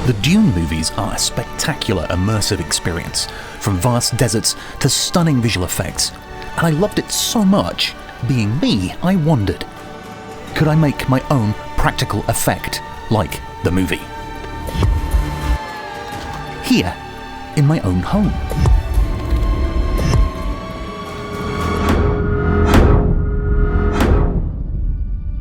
The Dune movies are a spectacular immersive experience, from vast deserts to stunning visual effects, and I loved it so much. Being me, I wondered, could I make my own practical effect like the movie? Here, in my own home.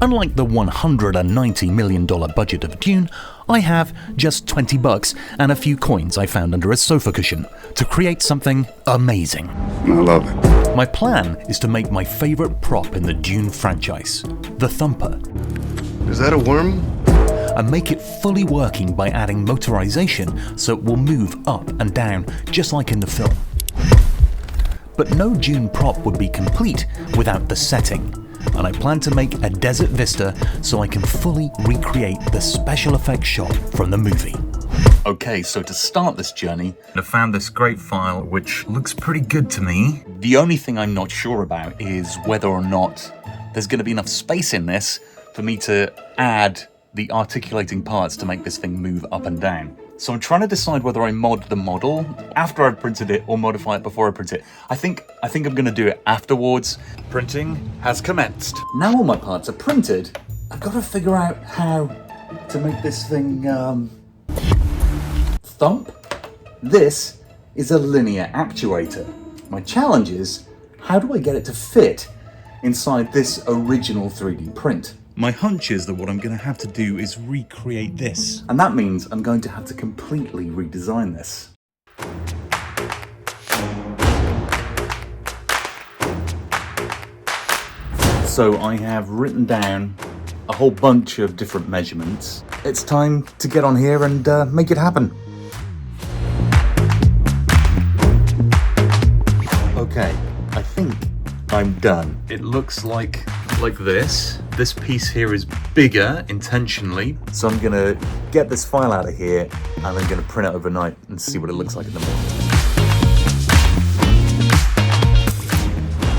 Unlike the $190 million budget of Dune, I have just $20 and a few coins I found under a sofa cushion to create something amazing. I love it. My plan is to make my favourite prop in the Dune franchise, the Thumper, Is that a worm? and make it fully working by adding motorization so it will move up and down just like in the film. But no Dune prop would be complete without the setting, and I plan to make a desert vista so I can fully recreate the special effects shot from the movie. Okay, so to start this journey, I found this great file which looks pretty good to me. The only thing I'm not sure about is whether or not there's going to be enough space in this for me to add the articulating parts to make this thing move up and down. So I'm trying to decide whether I mod the model after I've printed it or modify it before I print it. I think I'm going to do it afterwards. Printing has commenced. Now all my parts are printed, I've got to figure out how to make this thing thump. This is a linear actuator. My challenge is, how do I get it to fit inside this original 3D print? My hunch is that what I'm going to have to do is recreate this. And that means I'm going to have to completely redesign this. So I have written down a whole bunch of different measurements. It's time to get on here and make it happen. Okay, I think I'm done. It looks like this. This piece here is bigger intentionally. So I'm gonna get this file out of here and I'm gonna print it overnight and see what it looks like in the morning.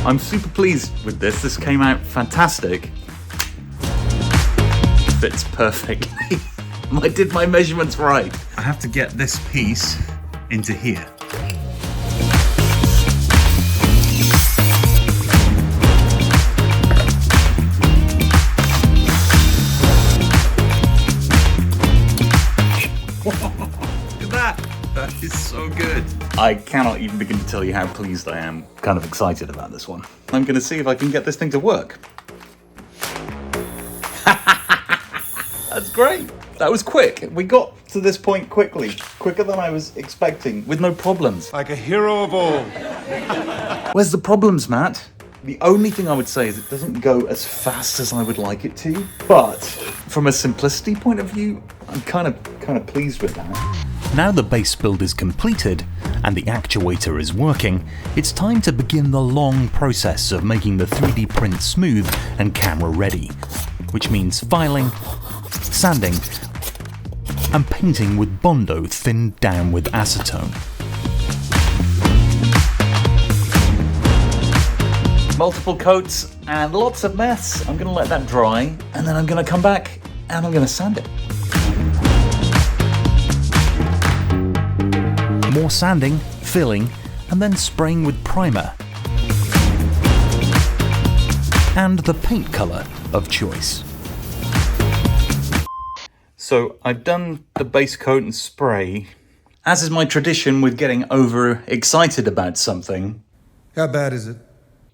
I'm super pleased with this. This came out fantastic. Fits perfectly. I did my measurements right. I have to get this piece into here. That is so good. I cannot even begin to tell you how pleased I am. Kind of excited about this one. I'm going to see if I can get this thing to work. That's great. That was quick. We got to this point quickly. Quicker than I was expecting, with no problems. Like a hero of old. Where's the problems, Matt? The only thing I would say is it doesn't go as fast as I would like it to. But from a simplicity point of view, I'm kind of pleased with that. Now the base build is completed and the actuator is working, it's time to begin the long process of making the 3D print smooth and camera ready, which means filing, sanding, and painting with Bondo thinned down with acetone. Multiple coats and lots of mess. I'm gonna let that dry and then I'm gonna come back and I'm gonna sand it. More sanding, filling, and then spraying with primer. And the paint colour of choice. So I've done the base coat and spray. As is my tradition with getting over excited about something, How bad is it?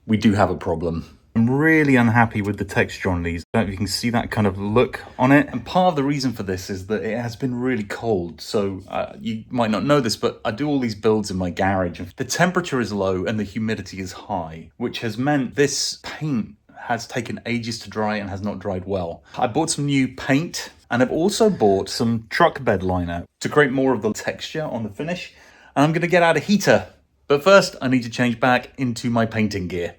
we do have a problem. I'm really unhappy with the texture on these. I don't know if you can see that kind of look on it. And part of the reason for this is that it has been really cold. So you might not know this, but I do all these builds in my garage. The temperature is low and the humidity is high, which has meant this paint has taken ages to dry and has not dried well. I bought some new paint and I've also bought some truck bed liner to create more of the texture on the finish. And I'm gonna get out a heater. But first, I need to change back into my painting gear.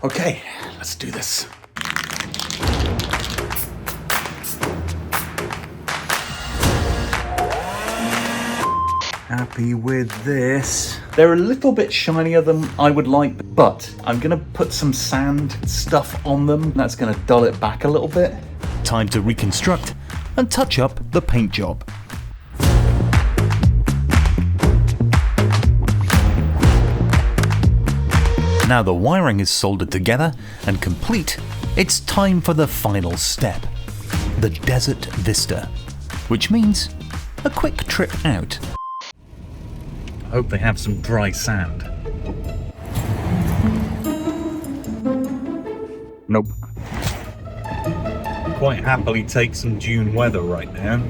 Okay, let's do this. Happy with this. They're a little bit shinier than I would like, but I'm gonna put some sand stuff on them. That's gonna dull it back a little bit. Time to reconstruct and touch up the paint job. Now the wiring is soldered together and complete, it's time for the final step, the desert vista, which means a quick trip out. I hope they have some dry sand. Nope. Quite happily take some Dune weather right now.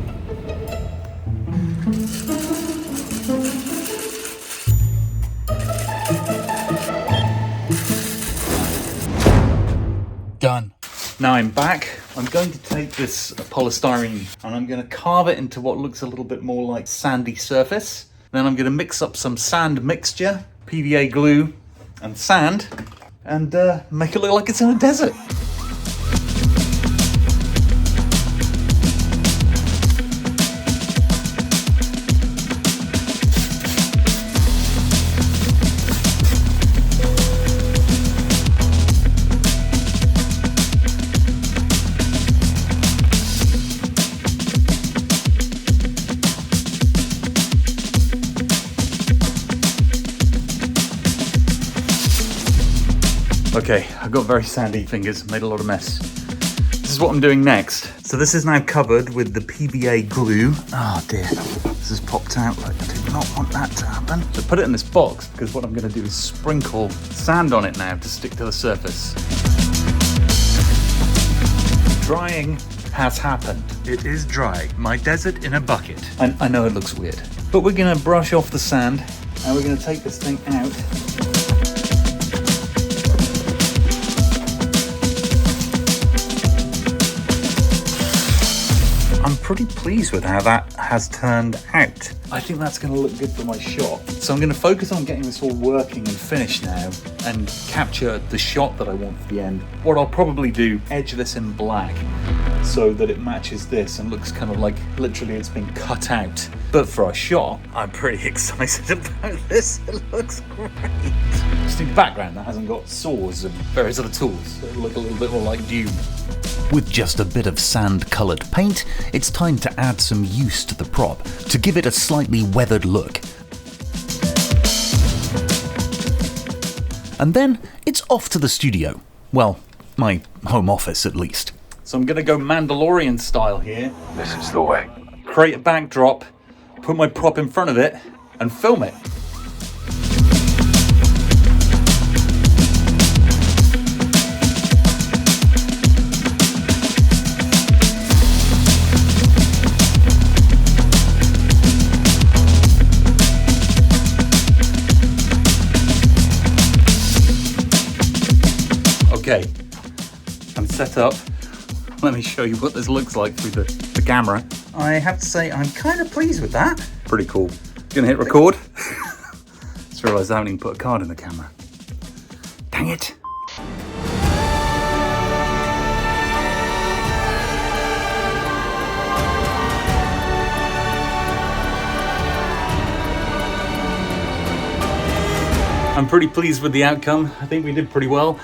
Done. Now I'm back. I'm going to take this polystyrene and I'm going to carve it into what looks a little bit more like sandy surface. Then I'm going to mix up some sand mixture, PVA glue and sand, and make it look like it's in a desert. Okay, I've got very sandy fingers, made a lot of mess. This is what I'm doing next. So this is now covered with the PVA glue. Oh dear, this has popped out. Like, I do not want that to happen. So put it in this box because what I'm going to do is sprinkle sand on it now to stick to the surface. Drying has happened. It is dry. My desert in a bucket. I know it looks weird, but we're going to brush off the sand and we're going to take this thing out. I'm pretty pleased with how that has turned out. I think that's going to look good for my shot. So I'm going to focus on getting this all working and finished now and capture the shot that I want for the end. What I'll probably do, edge this in black so that it matches this and looks kind of like literally it's been cut out. But for a shot, I'm pretty excited about this. It looks great. Just need a background that hasn't got saws and various other tools. So it'll look a little bit more like Dune. With just a bit of sand-coloured paint, it's time to add some use to the prop to give it a slightly weathered look. And then it's off to the studio. Well, my home office at least. So I'm going to go Mandalorian style here. This is the way. Create a backdrop, put my prop in front of it, and film it. Okay, I'm set up. Let me show you what this looks like through the camera. I have to say, I'm kind of pleased with that. Pretty cool. Gonna hit record. Just realised I haven't even put a card in the camera. Dang it. I'm pretty pleased with the outcome. I think we did pretty well.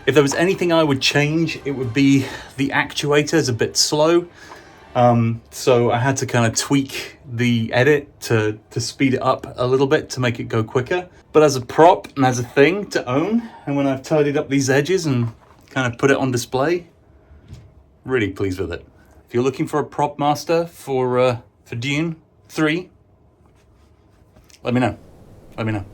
If there was anything I would change, it would be the actuator is a bit slow. So I had to kind of tweak the edit to speed it up a little bit to make it go quicker. But as a prop and as a thing to own, and when I've tidied up these edges and kind of put it on display, really pleased with it. If you're looking for a prop master for Dune 3, let me know. Let me know.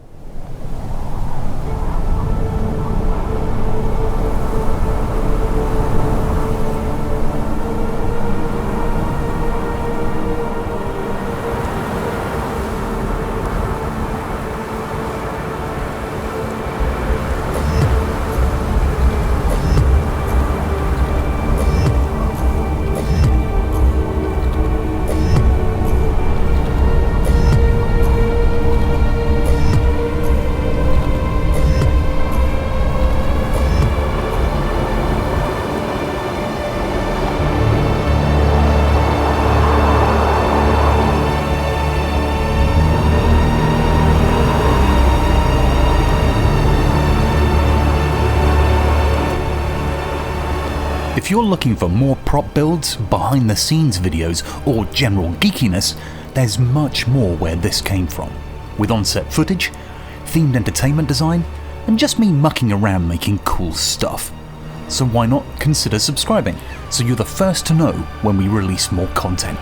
If you're looking for more prop builds, behind the scenes videos, or general geekiness, there's much more where this came from, with on-set footage, themed entertainment design, and just me mucking around making cool stuff. So why not consider subscribing, so you're the first to know when we release more content.